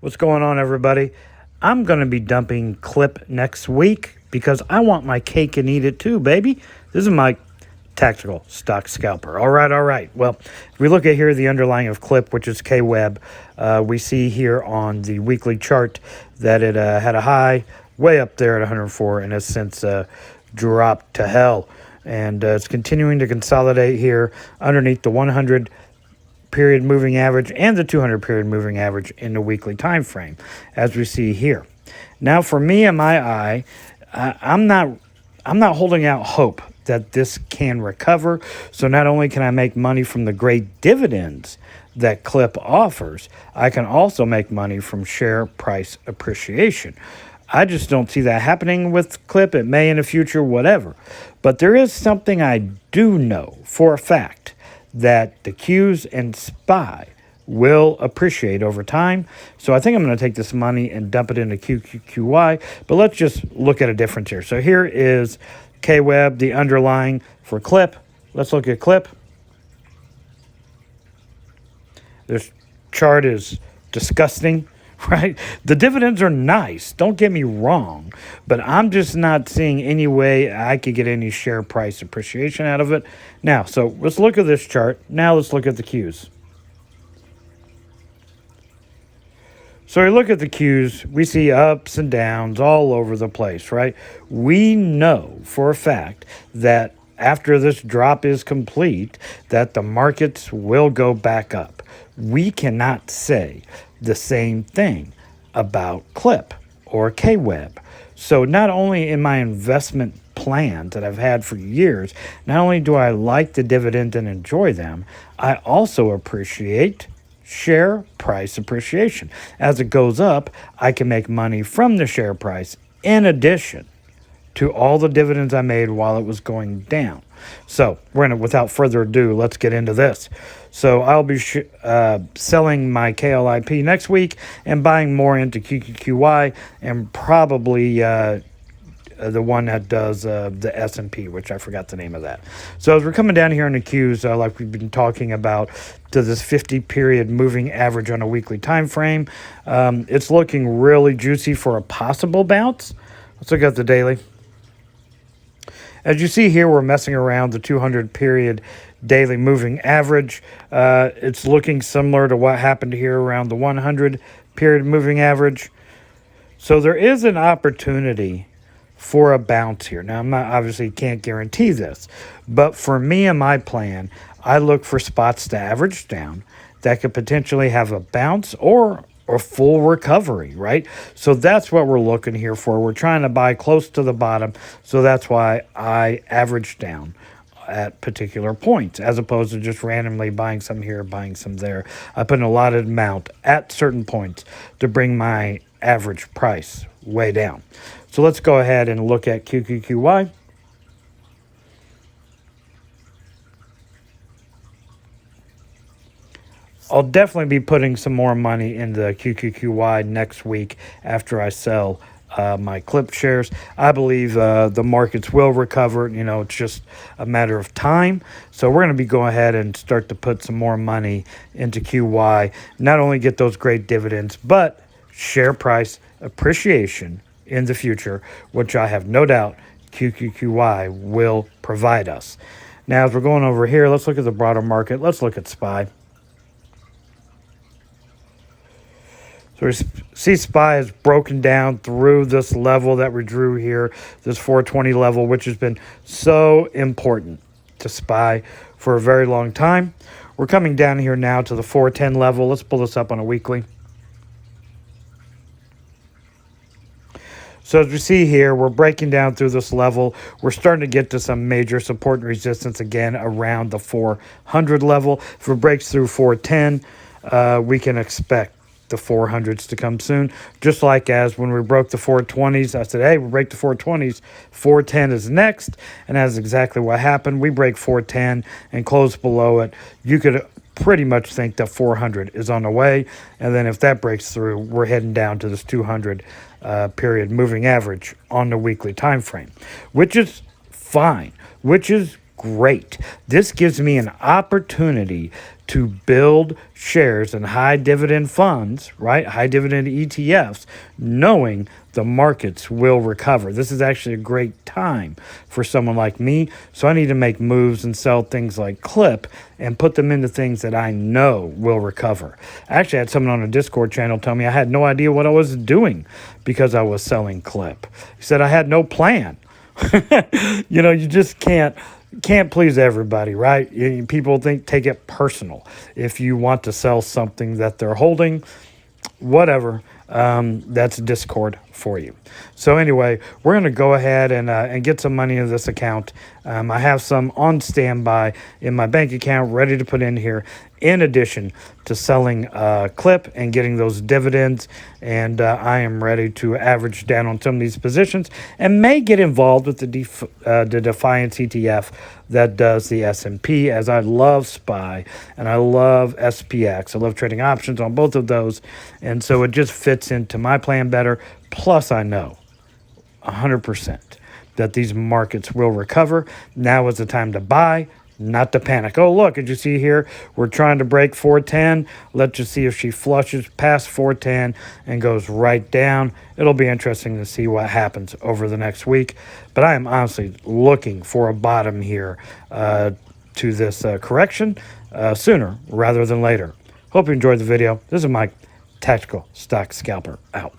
What's going on, everybody? I'm going to be dumping KLIP next week because I want my cake and eat it too, baby. This is my tactical stock scalper. All right. Well, if we look at here the underlying of KLIP, which is KWEB, we see here on the weekly chart that it had a high way up there at 104 and has since dropped to hell. And it's continuing to consolidate here underneath the 100 period moving average and the 200 period moving average in the weekly time frame, as we see here. Now, for me and my eye, I'm not holding out hope that this can recover. So not only can I make money from the great dividends that KLIP offers, I can also make money from share price appreciation. I just don't see that happening with KLIP. It may in the future, whatever. But there is something I do know for a fact, that the Qs and SPY will appreciate over time. So I think I'm going to take this money and dump it into QQQY. But let's just look at a difference here. So here is KWEB, the underlying for KLIP. Let's look at KLIP. This chart is disgusting, right? The dividends are nice, don't get me wrong, but I'm just not seeing any way I could get any share price appreciation out of it. Now, so let's look at this chart. Now let's look at the Qs. So we look at the Qs, we see ups and downs all over the place, right? We know for a fact that after this drop is complete, that the markets will go back up. We cannot say the same thing about KLIP or KWEB. So not only in my investment plans that I've had for years, not only do I like the dividend and enjoy them, I also appreciate share price appreciation. As it goes up, I can make money from the share price in addition to all the dividends I made while it was going down. So we're going to, without further ado, let's get into this. So I'll be selling my KLIP next week and buying more into QQQY and probably the one that does the S&P, which I forgot the name of that. So as we're coming down here in the Qs, like we've been talking about, to this 50-period moving average on a weekly time frame, it's looking really juicy for a possible bounce. Let's look at the daily. As you see here, we're messing around the 200-period daily moving average. It's looking similar to what happened here around the 100-period moving average. So there is an opportunity for a bounce here. Now, I'm not obviously can't guarantee this, but for me and my plan, I look for spots to average down that could potentially have a bounce or full recovery, right? So that's what we're looking here for. We're trying to buy close to the bottom, so that's why I average down at particular points, as opposed to just randomly buying some here, buying some there. I put an allotted amount at certain points to bring my average price way down. So let's go ahead and look at QQQY. I'll definitely be putting some more money into QQQY next week after I sell my KLIP shares. I believe the markets will recover. You know, it's just a matter of time. So we're going to be going ahead and start to put some more money into QY. Not only get those great dividends, but share price appreciation in the future, which I have no doubt QQQY will provide us. Now, as we're going over here, let's look at the broader market. Let's look at SPY. So we see SPY has broken down through this level that we drew here, this 420 level, which has been so important to SPY for a very long time. We're coming down here now to the 410 level. Let's pull this up on a weekly. So as we see here, we're breaking down through this level. We're starting to get to some major support and resistance again around the 400 level. If it breaks through 410, we can expect the 400s to come soon. Just like as when we broke the 420s, I said, hey, we break the 420s, 410 is next. And that's exactly what happened. We break 410 and close below it. You could pretty much think that 400 is on the way. And then if that breaks through, we're heading down to this 200 period moving average on the weekly time frame, which is fine, which is great. This gives me an opportunity to build shares in high dividend funds, right? High dividend ETFs, knowing the markets will recover. This is actually a great time for someone like me. So I need to make moves and sell things like KLIP and put them into things that I know will recover. I actually had someone on a Discord channel tell me I had no idea what I was doing because I was selling KLIP. He said I had no plan. You just can't please everybody, right? People take it personal. If you want to sell something that they're holding, whatever, that's Discord for you. So anyway, we're going to go ahead and get some money in this account. I have some on standby in my bank account ready to put in here, in addition to selling KLIP and getting those dividends. And I am ready to average down on some of these positions and may get involved with the Defiance ETF that does the S&P, as I love SPY and I love SPX. I love trading options on both of those. And so it just fits into my plan better. Plus, I know 100% that these markets will recover. Now is the time to buy, not to panic. Oh, look, did you see here? We're trying to break 410. Let's just see if she flushes past 410 and goes right down. It'll be interesting to see what happens over the next week. But I am honestly looking for a bottom here to this correction sooner rather than later. Hope you enjoyed the video. This is Mike, Tactical Stock Scalper, out.